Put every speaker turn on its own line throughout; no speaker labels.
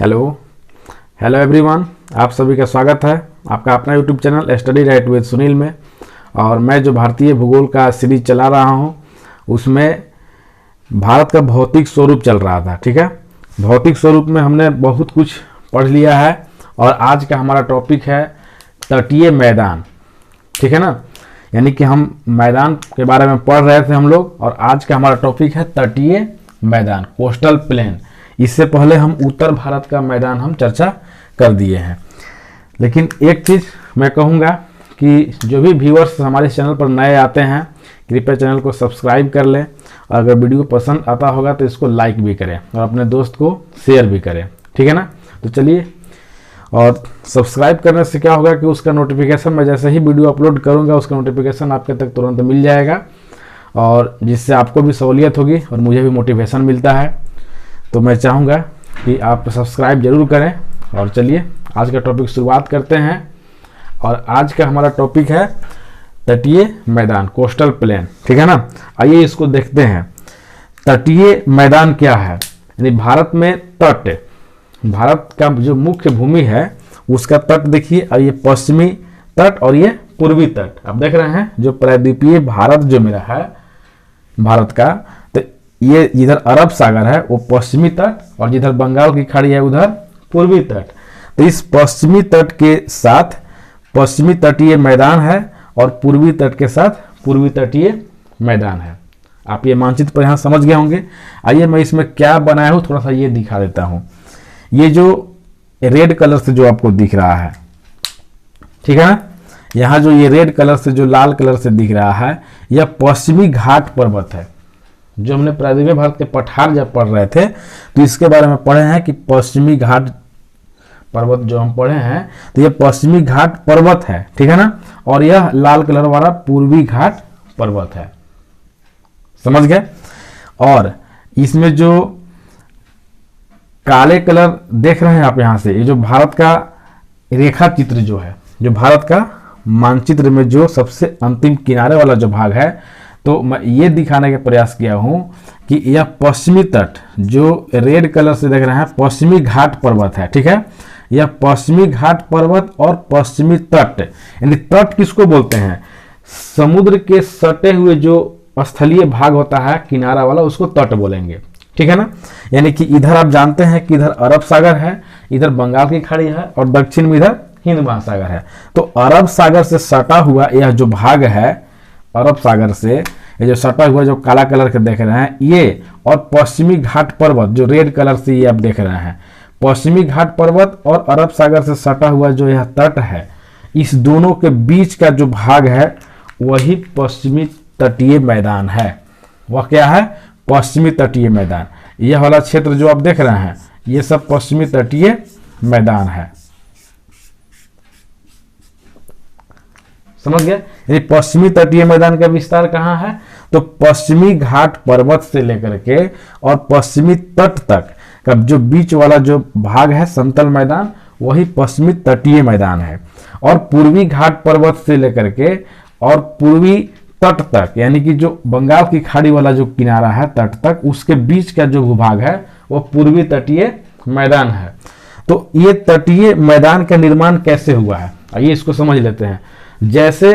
Hello hello everyone, आप सभी का स्वागत है आपका अपना YouTube channel study right with Sunil में। और मैं जो भारतीय भूगोल का सीरीज चला रहा हूं उसमें भारत का भौतिक स्वरूप चल रहा था। ठीक है, भौतिक स्वरूप में हमने बहुत कुछ पढ़ लिया है और आज का हमारा टॉपिक है तटीय मैदान। ठीक है ना, यानी कि हम मैदान के बारे में पढ़ रहे थे हम लोग और आज का हमारा टॉपिक है तटीय मैदान, कोस्टल प्लेन। इससे पहले हम उत्तर भारत का मैदान हम चर्चा कर दिए हैं। लेकिन एक चीज़ मैं कहूँगा कि जो भी व्यूअर्स हमारे चैनल पर नए आते हैं कृपया चैनल को सब्सक्राइब कर लें और अगर वीडियो पसंद आता होगा तो इसको लाइक भी करें और अपने दोस्त को शेयर भी करें। ठीक है ना, तो चलिए। और सब्सक्राइब करने से क्या होगा कि उसका नोटिफिकेशन मैं जैसे ही वीडियो अपलोड करूँगा उसका नोटिफिकेशन आपके तक तुरंत मिल जाएगा और जिससे आपको भी सहूलियत होगी और मुझे भी मोटिवेशन मिलता है। तो मैं चाहूँगा कि आप सब्सक्राइब जरूर करें। और चलिए आज का टॉपिक शुरुआत करते हैं। और आज का हमारा टॉपिक है तटीय मैदान, कोस्टल प्लेन। ठीक है ना, आइए इसको देखते हैं। तटीय मैदान क्या है? यानी भारत में तट, भारत का जो मुख्य भूमि है उसका तट देखिए, और ये पश्चिमी तट और ये पूर्वी तट आप देख रहे हैं। जो प्रायद्वीपीय भारत जो मेरा है भारत का, तो ये जिधर अरब सागर है वो पश्चिमी तट और जिधर बंगाल की खाड़ी है उधर पूर्वी तट। तो इस पश्चिमी तट के साथ पश्चिमी तटीय मैदान है और पूर्वी तट के साथ पूर्वी तटीय मैदान है। आप ये मानचित्र पर यहाँ समझ गए होंगे। आइए मैं इसमें क्या बनाया हूँ थोड़ा सा ये दिखा देता हूँ। ये जो रेड कलर से जो आपको दिख रहा है, ठीक है ना, यहाँ जो ये रेड कलर से जो लाल कलर से दिख रहा है यह पश्चिमी घाट पर्वत है। जो हमने प्रायद्वीपीय भारत के पठार जब पढ़ रहे थे तो इसके बारे में पढ़े हैं कि पश्चिमी घाट पर्वत जो हम पढ़े हैं तो यह पश्चिमी घाट पर्वत है। ठीक है ना, और यह लाल कलर वाला पूर्वी घाट पर्वत है। समझ गए? और इसमें जो काले कलर देख रहे हैं आप यहाँ से, ये जो भारत का रेखा चित्र जो है, जो भारत का मानचित्र में जो सबसे अंतिम किनारे वाला जो भाग है, तो मैं ये दिखाने का प्रयास किया हूं कि यह पश्चिमी तट जो रेड कलर से देख रहे हैं पश्चिमी घाट पर्वत है। ठीक है, यह पश्चिमी घाट पर्वत और पश्चिमी तट, यानी तट किसको बोलते हैं? समुद्र के सटे हुए जो स्थलीय भाग होता है किनारा वाला उसको तट बोलेंगे। ठीक है ना, यानी कि इधर आप जानते हैं कि इधर अरब सागर है, इधर बंगाल की खाड़ी है और दक्षिण में इधर हिंद महासागर है। तो अरब सागर से सटा हुआ यह जो भाग है, अरब सागर से ये जो सटा हुआ जो काला कलर के देख रहे हैं ये, और पश्चिमी घाट पर्वत जो रेड कलर से ये आप देख रहे हैं, पश्चिमी घाट पर्वत और अरब सागर से सटा हुआ जो यह तट है, इस दोनों के बीच का जो भाग है वही पश्चिमी तटीय मैदान है। वह क्या है? पश्चिमी तटीय मैदान। यह वाला क्षेत्र जो आप देख रहे हैं ये सब पश्चिमी तटीय मैदान है। समझ गए? यानी पश्चिमी तटीय मैदान का विस्तार कहाँ है? तो पश्चिमी घाट पर्वत से लेकर के और पश्चिमी तट तक का जो बीच वाला जो भाग है समतल मैदान वही पश्चिमी तटीय मैदान है। और पूर्वी घाट पर्वत से लेकर के और पूर्वी तट तक, यानी कि जो बंगाल की खाड़ी वाला जो किनारा है तट तक, उसके बीच का जो भूभाग है वह पूर्वी तटीय मैदान है। तो ये तटीय मैदान का निर्माण कैसे हुआ है आइए इसको समझ लेते हैं। जैसे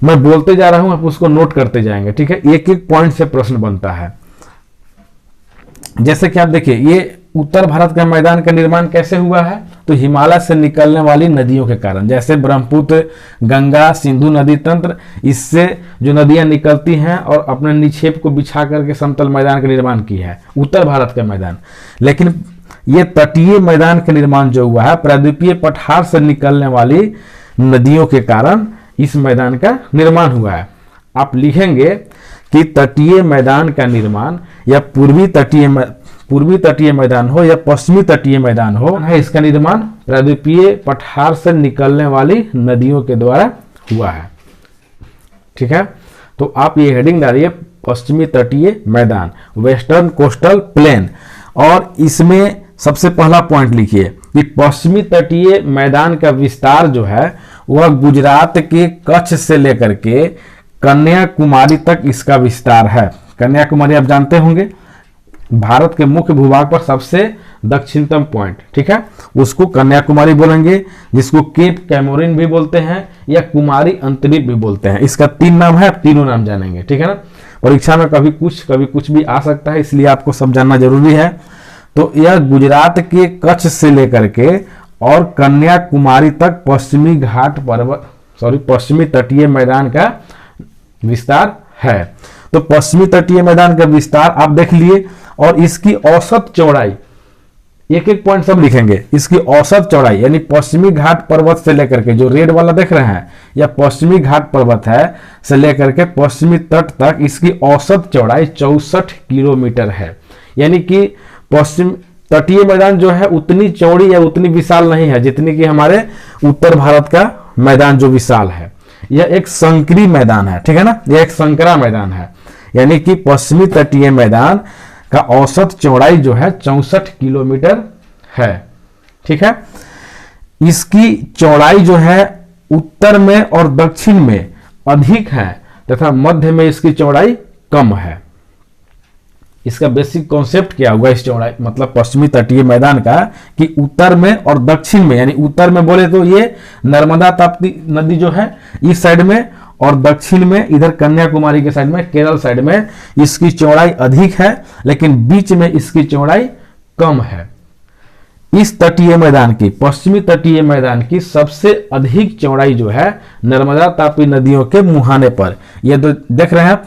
मैं बोलते जा रहा हूं आप उसको नोट करते जाएंगे। ठीक है, एक एक पॉइंट से प्रश्न बनता है। जैसे कि आप देखिए ये उत्तर भारत का मैदान का निर्माण कैसे हुआ है? तो हिमालय से निकलने वाली नदियों के कारण, जैसे ब्रह्मपुत्र, गंगा, सिंधु नदी तंत्र, इससे जो नदियां निकलती हैं और अपने निक्षेप को बिछा करके समतल मैदान का निर्माण की है उत्तर भारत का मैदान। लेकिन ये तटीय मैदान का निर्माण जो हुआ है प्रायद्वीपीय पठार से निकलने वाली नदियों के कारण इस मैदान का निर्माण हुआ है। आप लिखेंगे कि तटीय मैदान का निर्माण या पूर्वी तटीय मैदान हो या पश्चिमी तटीय मैदान हो, इसका निर्माण प्रायद्वीपीय पठार से निकलने वाली नदियों के द्वारा हुआ है। ठीक है, तो आप ये हेडिंग डालिए पश्चिमी तटीय मैदान, वेस्टर्न कोस्टल प्लेन। और इसमें सबसे पहला पॉइंट लिखिए कि पश्चिमी तटीय मैदान का विस्तार जो है वह गुजरात के कच्छ से लेकर के कन्याकुमारी तक इसका विस्तार है। कन्याकुमारी आप जानते होंगे भारत के मुख्य भूभाग पर सबसे दक्षिणतम पॉइंट, ठीक है, उसको कन्याकुमारी बोलेंगे, जिसको केप कैमोरिन भी बोलते हैं या कुमारी अंतरीप भी बोलते हैं। इसका 3 नाम है, आप तीनों नाम जानेंगे, ठीक है ना। परीक्षा में कभी कुछ भी आ सकता है, इसलिए आपको सब जानना जरूरी है। तो यह गुजरात के कच्छ से लेकर के और कन्याकुमारी तक पश्चिमी तटीय मैदान का विस्तार है। तो पश्चिमी तटीय मैदान का विस्तार आप देख लिए, और इसकी औसत चौड़ाई, एक एक पॉइंट सब लिखेंगे। इसकी औसत चौड़ाई यानी पश्चिमी घाट पर्वत से लेकर के, जो रेड वाला देख रहे हैं, या पश्चिमी घाट पर्वत है से लेकर के पश्चिमी तट तक, इसकी औसत चौड़ाई 64 किलोमीटर है। यानी कि पश्चिम तटीय मैदान जो है उतनी चौड़ी या उतनी विशाल नहीं है जितनी कि हमारे उत्तर भारत का मैदान जो विशाल है। यह एक संकरी मैदान है, ठीक है ना, यह एक संकरा मैदान है। यानी कि पश्चिमी तटीय मैदान का औसत चौड़ाई जो है 64 किलोमीटर है, ठीक है। इसकी चौड़ाई जो है उत्तर में और दक्षिण में अधिक है तथा मध्य में इसकी चौड़ाई कम है। इसका बेसिक कॉन्सेप्ट क्या होगा इस चौड़ाई, मतलब पश्चिमी तटीय मैदान का, कि उत्तर में और दक्षिण में, यानी उत्तर में बोले तो ये नर्मदा ताप्ती नदी जो है इस साइड में, और दक्षिण में इधर कन्याकुमारी के साइड में, केरल साइड में इसकी चौड़ाई अधिक है, लेकिन बीच में इसकी चौड़ाई कम है। इस तटीय मैदान की, पश्चिमी तटीय मैदान की सबसे अधिक चौड़ाई जो है नर्मदा तापी नदियों के मुहाने पर, ये तो देख रहे हैं आप,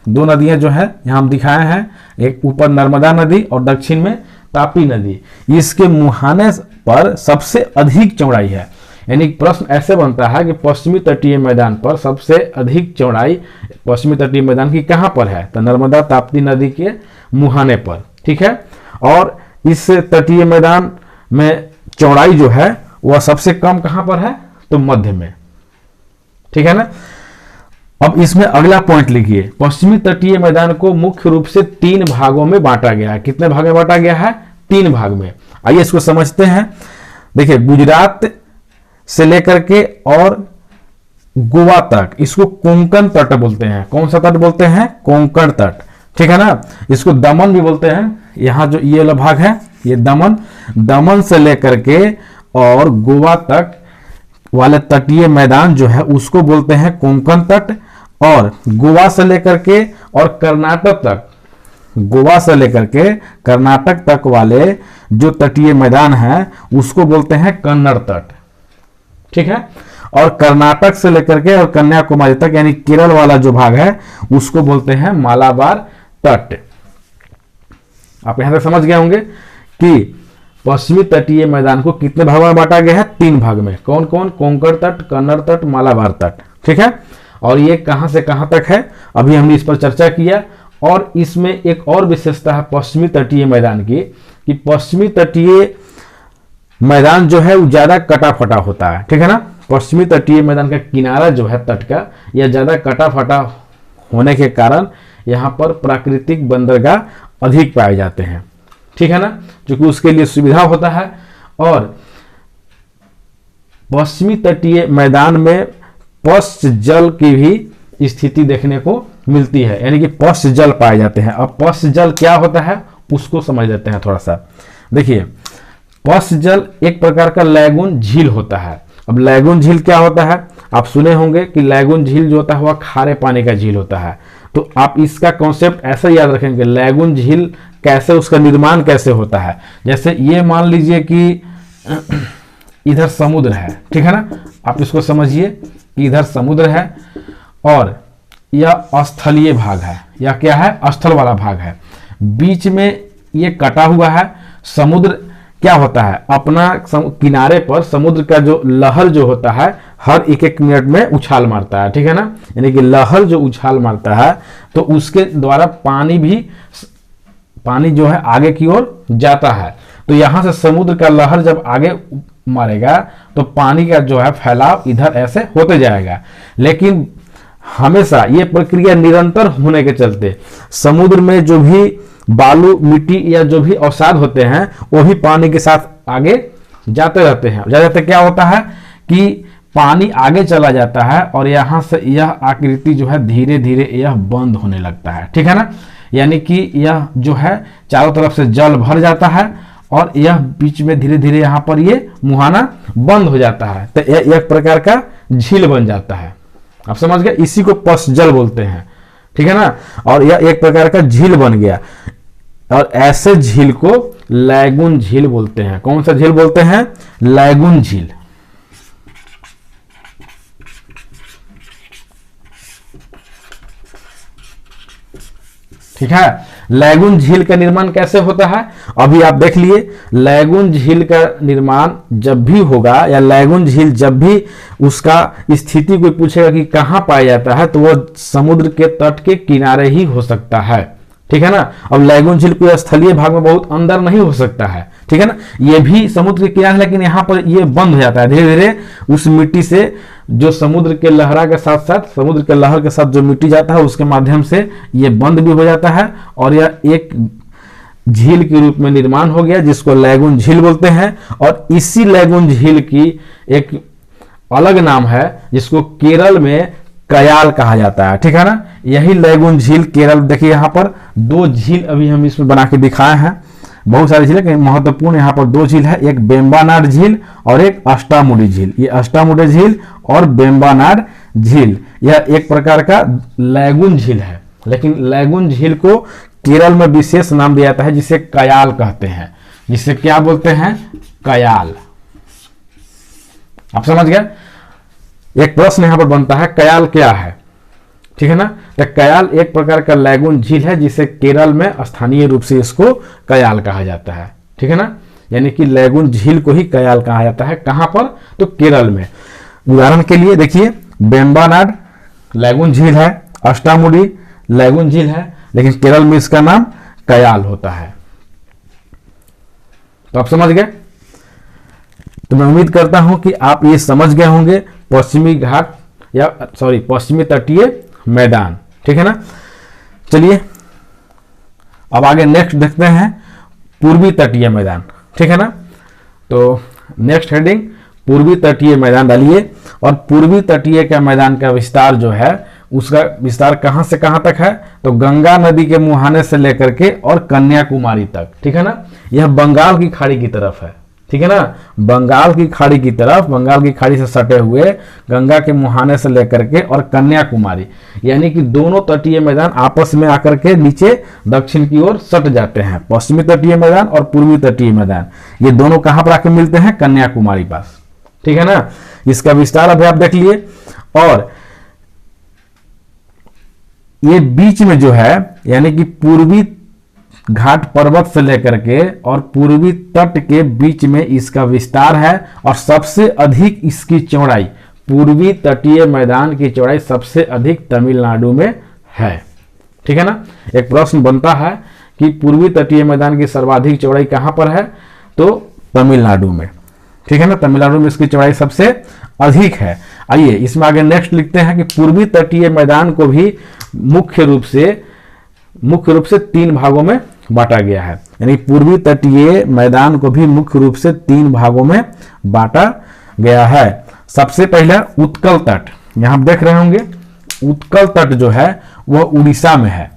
2 नदियां जो है यहां हम दिखाए हैं, एक ऊपर नर्मदा नदी और दक्षिण में तापी नदी, इसके मुहाने पर सबसे अधिक चौड़ाई है। यानी प्रश्न ऐसे बनता है कि पश्चिमी तटीय मैदान पर सबसे अधिक चौड़ाई पश्चिमी तटीय मैदान की कहां पर है, तो नर्मदा ताप्ती नदी के मुहाने पर, ठीक है। और इस तटीय मैदान में चौड़ाई जो है वह सबसे कम कहां पर है, तो मध्य में, ठीक है ना। अब इसमें अगला पॉइंट लिखिए, पश्चिमी तटीय मैदान को मुख्य रूप से 3 भागों में बांटा गया है। कितने भाग में बांटा गया है, 3 भाग में। आइए इसको समझते हैं। देखिए, गुजरात से लेकर के और गोवा तक इसको कोंकण तट बोलते हैं। कौन सा तट बोलते हैं, कोंकण तट, ठीक है ना। इसको दमन भी बोलते हैं। यहां जो ये वाला भाग है ये दमन से लेकर के और गोवा तक वाले तटीय मैदान जो है उसको बोलते हैं कोंकण तट, और गोवा से लेकर के और कर्नाटक तक, गोवा से लेकर के कर्नाटक तक वाले जो तटीय मैदान है उसको बोलते हैं कन्नड़ तट, ठीक है। और कर्नाटक से लेकर के और कन्याकुमारी तक यानी केरल वाला जो भाग है उसको बोलते हैं मालाबार तट। आप यहां तक समझ गए होंगे कि पश्चिमी तटीय मैदान को कितने भागों में बांटा गया है, 3 भाग में। कौन कौन, कोंकण तट, कन्नड़ तट, मालाबार तट, ठीक है। और ये कहां से कहां तक है, अभी हमने इस पर चर्चा किया। और इसमें एक और विशेषता है पश्चिमी तटीय मैदान की, कि पश्चिमी तटीय मैदान जो है वो ज्यादा कटा फटा होता है, ठीक है ना। पश्चिमी तटीय मैदान का किनारा जो है तट का, यह ज्यादा कटा फटा होने के कारण यहाँ पर प्राकृतिक बंदरगाह अधिक पाए जाते हैं, ठीक है ना, क्योंकि उसके लिए सुविधा होता है। और पश्चिमी तटीय मैदान में पश्च जल की भी स्थिति देखने को मिलती है, यानी कि पश्च जल पाए जाते हैं। अब पश्च जल क्या होता है उसको समझ लेते हैं थोड़ा सा। देखिए, पश्च जल एक प्रकार का लैगून झील होता है। अब लैगून झील क्या होता है, आप सुने होंगे कि लैगून झील जो होता है वह खारे पानी का झील होता है। तो आप इसका कॉन्सेप्ट ऐसा याद रखेंगे, लैगून झील कैसे, उसका निर्माण कैसे होता है। जैसे ये मान लीजिए कि इधर समुद्र है, ठीक है ना, आप इसको समझिए कि इधर समुद्र है और यह स्थलीय भाग है, या क्या है, स्थल वाला भाग है। बीच में ये कटा हुआ है। समुद्र क्या होता है, अपना किनारे पर समुद्र का जो लहर जो होता है हर 1-1 मिनट में उछाल मारता है, ठीक है ना। यानी कि लहर जो उछाल मारता है तो उसके द्वारा पानी जो है आगे की ओर जाता है। तो यहां से समुद्र का लहर जब आगे मारेगा तो पानी का जो है फैलाव इधर ऐसे होते जाएगा। लेकिन हमेशा ये प्रक्रिया निरंतर होने के चलते समुद्र में जो भी बालू, मिट्टी या जो भी अवसाद होते हैं वो भी पानी के साथ आगे जाते रहते हैं। जाते क्या होता है कि पानी आगे चला जाता है और यहां से यह आकृति जो है धीरे धीरे यह बंद होने लगता है, ठीक है ना। यानी कि यह जो है चारों तरफ से जल भर जाता है और यह बीच में धीरे धीरे यहाँ पर ये मुहाना बंद हो जाता है, तो यह एक प्रकार का झील बन जाता है। आप समझ गए, इसी को पशजल बोलते हैं, ठीक है ना। और यह एक प्रकार का झील बन गया, और ऐसे झील को लैगून झील बोलते हैं। कौन सा झील बोलते हैं? लैगून झील। ठीक है। लैगून झील का निर्माण कैसे होता है अभी आप देख लिए। लैगून झील का निर्माण जब भी होगा, या लैगून झील जब भी उसका स्थिति कोई पूछेगा कि कहां पाया जाता है, तो वह समुद्र के तट के किनारे ही हो सकता है, ठीक है ना। अब लैगून झील कोई स्थलीय भाग में बहुत अंदर नहीं हो सकता है, ठीक है ना। ये भी समुद्र के किनारे, लेकिन यहाँ पर ये बंद हो जाता है धीरे धीरे उस मिट्टी से, जो समुद्र के लहरा के साथ साथ, समुद्र के लहर के साथ जो मिट्टी जाता है उसके माध्यम से ये बंद भी हो जाता है, और यह एक झील के रूप में निर्माण हो गया, जिसको लैगून झील बोलते हैं। और इसी लैगून झील की एक अलग नाम है, जिसको केरल में कयाल कहा जाता है, ठीक है ना। यही लैगून झील केरल, देखिए यहाँ पर 2 झील अभी हम इसमें बना के दिखाए हैं। बहुत सारी झील है, महत्वपूर्ण यहाँ पर 2 झील है, एक बेम्बानाड झील और एक अष्टामुडी झील। ये अष्टामुडी झील और बेम्बानाड झील, यह एक प्रकार का लैगून झील है, लेकिन लैगून झील को केरल में विशेष नाम दिया जाता है, जिसे कयाल कहते हैं। जिसे क्या बोलते हैं? कयाल। आप समझ गए। एक प्रश्न यहां पर बनता है, कयाल क्या है, ठीक है ना। तो कयाल एक प्रकार का लैगून झील है, जिसे केरल में स्थानीय रूप से इसको कयाल कहा जाता है, ठीक है ना। यानी कि लैगून झील को ही कयाल कहा जाता है। कहां पर? तो केरल में। उदाहरण के लिए देखिए, बेम्बानाड लैगून झील है, अष्टामुडी लैगून झील है, लेकिन केरल में इसका नाम कयाल होता है। तो आप समझ गए। तो मैं उम्मीद करता हूं कि आप ये समझ गए होंगे पश्चिमी घाट, या सॉरी पश्चिमी तटीय मैदान, ठीक है ना। चलिए अब आगे नेक्स्ट देखते हैं, पूर्वी तटीय मैदान, ठीक है ना। तो नेक्स्ट हेडिंग पूर्वी तटीय मैदान डालिए। और पूर्वी तटीय का मैदान का विस्तार जो है, उसका विस्तार कहां से कहां तक है? तो गंगा नदी के मुहाने से लेकर के और कन्याकुमारी तक, ठीक है ना। यह बंगाल की खाड़ी की तरफ है, ठीक है ना। बंगाल की खाड़ी की तरफ, बंगाल की खाड़ी से सटे हुए गंगा के मुहाने से लेकर के और कन्याकुमारी, यानी कि दोनों तटीय मैदान आपस में आकर के नीचे दक्षिण की ओर सट जाते हैं। पश्चिमी तटीय मैदान और पूर्वी तटीय मैदान, ये दोनों कहां पर आकर मिलते हैं? कन्याकुमारी पास, ठीक है ना। इसका विस्तार अभी आप देख लिए। और ये बीच में जो है, यानी कि पूर्वी घाट पर्वत से लेकर के और पूर्वी तट के बीच में इसका विस्तार है। और सबसे अधिक इसकी चौड़ाई, पूर्वी तटीय मैदान की चौड़ाई सबसे अधिक तमिलनाडु में है, ठीक है ना। एक प्रश्न बनता है कि पूर्वी तटीय मैदान की सर्वाधिक चौड़ाई कहां पर है? तो तमिलनाडु में, ठीक है ना। तमिलनाडु में इसकी चौड़ाई सबसे अधिक है। आइए इसमें आगे नेक्स्ट लिखते हैं कि पूर्वी तटीय मैदान को भी मुख्य रूप से 3 भागों में बांटा गया है। यानी पूर्वी तटीय मैदान को भी मुख्य रूप से 3 भागों में बांटा गया है। सबसे पहला उत्कल तट, यहां आप देख रहे होंगे, उत्कल तट जो है वह उड़ीसा में है।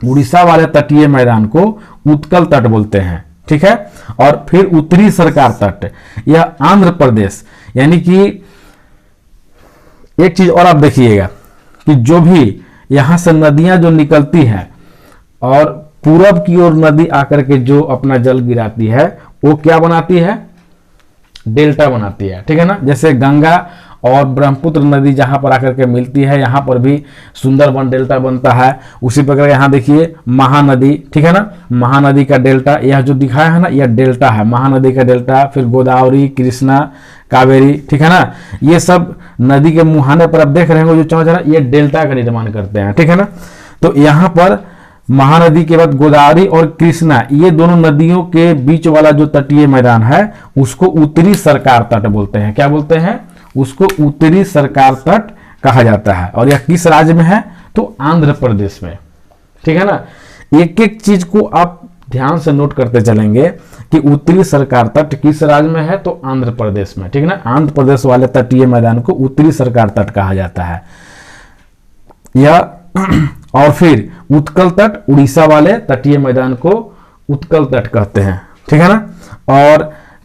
उड़ीसा वाले तटीय मैदान को उत्कल तट बोलते हैं, ठीक है। और फिर उत्तरी सरकार तट, यह आंध्र प्रदेश, यानी कि एक चीज और आप देखिएगा कि जो भी यहां से नदियां जो निकलती हैं और पूरब की ओर नदी आकर के जो अपना जल गिराती है, वो क्या बनाती है? डेल्टा बनाती है, ठीक है ना। जैसे गंगा और ब्रह्मपुत्र नदी जहां पर आकर के मिलती है, यहां पर भी सुंदरबन डेल्टा बनता है। उसी प्रकार यहां देखिए महानदी, ठीक है ना। महानदी का डेल्टा, यह जो दिखाया है ना, यह डेल्टा है, महानदी का डेल्टा। फिर गोदावरी, कृष्णा, कावेरी, ठीक है ना। ये सब नदी के मुहाने पर आप देख रहे होंगे जो चौच है, ये डेल्टा का निर्माण करते हैं, ठीक है ना। तो यहाँ पर महानदी के बाद गोदावरी और कृष्णा, ये दोनों नदियों के बीच वाला जो तटीय मैदान है उसको उत्तरी सरकार तट बोलते हैं। क्या बोलते हैं? उसको उत्तरी सरकार तट कहा जाता है। और यह किस राज्य में है? तो आंध्र प्रदेश में, ठीक है ना। एक एक चीज को आप ध्यान से नोट करते चलेंगे कि उत्तरी सरकार तट किस राज्य में है? तो आंध्र प्रदेश में, ठीक है ना। आंध्र प्रदेश वाले तटीय मैदान को उत्तरी सरकार तट कहा जाता है। यह और फिर उत्कल तट, उड़ीसा वाले तटीय मैदान को उत्कल तट कहते हैं। ठीक है ना। और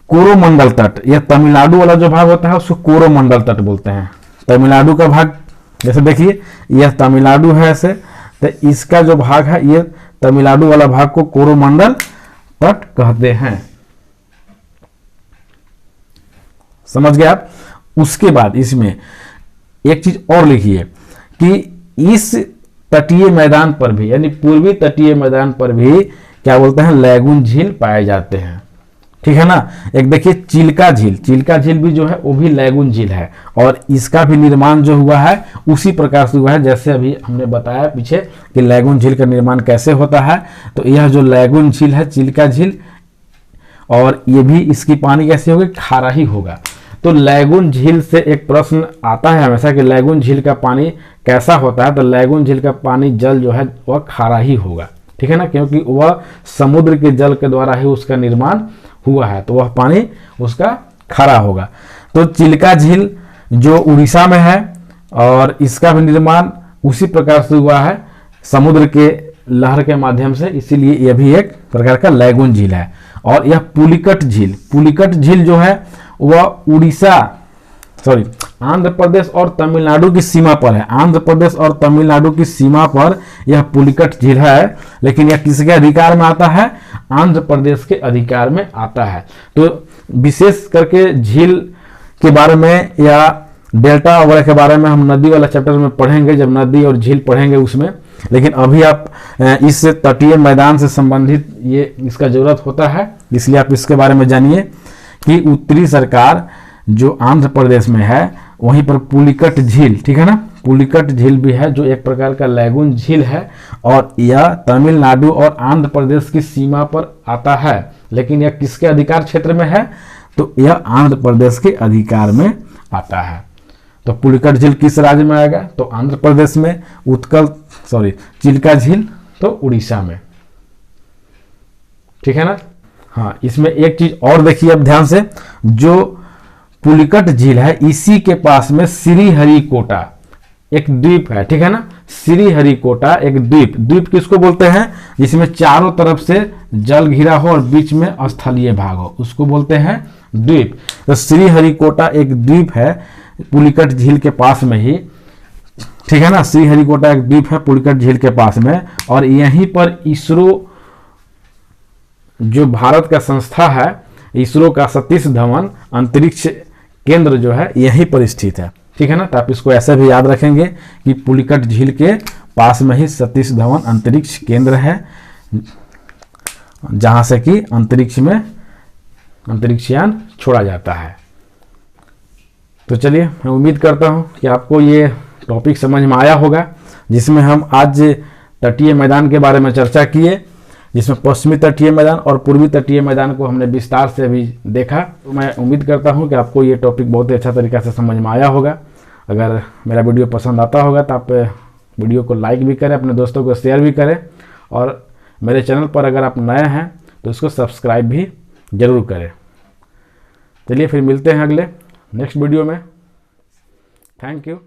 कोरोमंडल तट, यह तमिलनाडु वाला जो भाग होता है उसको कोरोमंडल तट बोलते हैं। तमिलनाडु का भाग, जैसे देखिए यह तमिलनाडु है ऐसे, तो इसका जो भाग है ये तमिलनाडु वाला भाग को कोरोमंडल तट कहते हैं। समझ गए आप। उसके बाद इसमें एक चीज और लिखिए कि इस तटीय मैदान पर भी, यानी पूर्वी तटीय मैदान पर भी क्या बोलते हैं, लैगून झील पाए जाते हैं। ठीक है ना। एक देखिए चिल्का झील, चिल्का झील भी जो है वो भी लैगून झील है, और इसका भी निर्माण जो हुआ है उसी प्रकार से हुआ है जैसे अभी हमने बताया पीछे कि लैगून झील का निर्माण कैसे होता है। तो यह जो लैगून झील है, चिल्का झील, और ये भी इसकी पानी कैसी होगी, खारा ही होगा। तो लैगून झील से एक प्रश्न आता है हमेशा कि लैगून झील का पानी कैसा होता है। तो लैगून झील का पानी जल जो है वह खारा ही होगा। ठीक है ना, क्योंकि वह समुद्र के जल के द्वारा ही उसका निर्माण हुआ है, तो वह पानी उसका खारा होगा। तो चिल्का झील जो उड़ीसा में है, और इसका भी निर्माण उसी प्रकार से हुआ है, समुद्र के लहर के माध्यम से, इसीलिए यह भी एक प्रकार का लैगून झील है। और यह पुलिकट झील, पुलिकट झील जो है वह आंध्र प्रदेश और तमिलनाडु की सीमा पर है। आंध्र प्रदेश और तमिलनाडु की सीमा पर यह पुलिकट झील है, लेकिन यह किसके अधिकार में आता है, आंध्र प्रदेश के अधिकार में आता है। तो विशेष करके झील के बारे में या डेल्टा वगैरह के बारे में हम नदी वाला चैप्टर में पढ़ेंगे, जब नदी और झील पढ़ेंगे उसमें। लेकिन अभी आप इस तटीय मैदान से संबंधित ये इसका जरूरत होता है, इसलिए आप इसके बारे में जानिए कि उत्तरी सरकार जो आंध्र प्रदेश में है वहीं पर पुलिकट झील, ठीक है ना, पुलिकट झील भी है जो एक प्रकार का लैगून झील है, और यह तमिलनाडु और आंध्र प्रदेश की सीमा पर आता है। लेकिन यह किसके अधिकार क्षेत्र में है, तो यह आंध्र प्रदेश के अधिकार में आता है। तो पुलिकट झील किस राज्य में आएगा, तो आंध्र प्रदेश में। चिल्का झील तो उड़ीसा में। ठीक है ना। हाँ, इसमें एक चीज और देखिए अब ध्यान से, जो पुलिकट झील है इसी के पास में श्रीहरिकोटा एक द्वीप है। ठीक है ना, श्रीहरिकोटा एक द्वीप, द्वीप किसको बोलते हैं, जिसमें चारों तरफ से जल घिरा हो और बीच में स्थलीय भाग हो, उसको बोलते हैं द्वीप। तो श्रीहरिकोटा एक द्वीप है पुलिकट झील के पास में ही। ठीक है ना, श्रीहरिकोटा एक द्वीप है पुलिकट झील के पास में, और यहीं पर इसरो जो भारत का संस्था है, इसरो का सतीश धवन अंतरिक्ष केंद्र जो है यहीं पर स्थित है। ठीक है ना। तो आप इसको ऐसे भी याद रखेंगे कि पुलिकट झील के पास में ही सतीश धवन अंतरिक्ष केंद्र है, जहां से कि अंतरिक्ष में अंतरिक्षयान छोड़ा जाता है। तो चलिए, मैं उम्मीद करता हूं कि आपको ये टॉपिक समझ में आया होगा, जिसमें हम आज तटीय मैदान के बारे में चर्चा किए, जिसमें पश्चिमी तटीय मैदान और पूर्वी तटीय मैदान को हमने विस्तार से अभी देखा। तो मैं उम्मीद करता हूं कि आपको ये टॉपिक बहुत ही अच्छा तरीक़ा से समझ में आया होगा। अगर मेरा वीडियो पसंद आता होगा तो आप वीडियो को लाइक भी करें, अपने दोस्तों को शेयर भी करें, और मेरे चैनल पर अगर आप नए हैं तो इसको सब्सक्राइब भी ज़रूर करें। चलिए फिर मिलते हैं अगले नेक्स्ट वीडियो में। Thank you.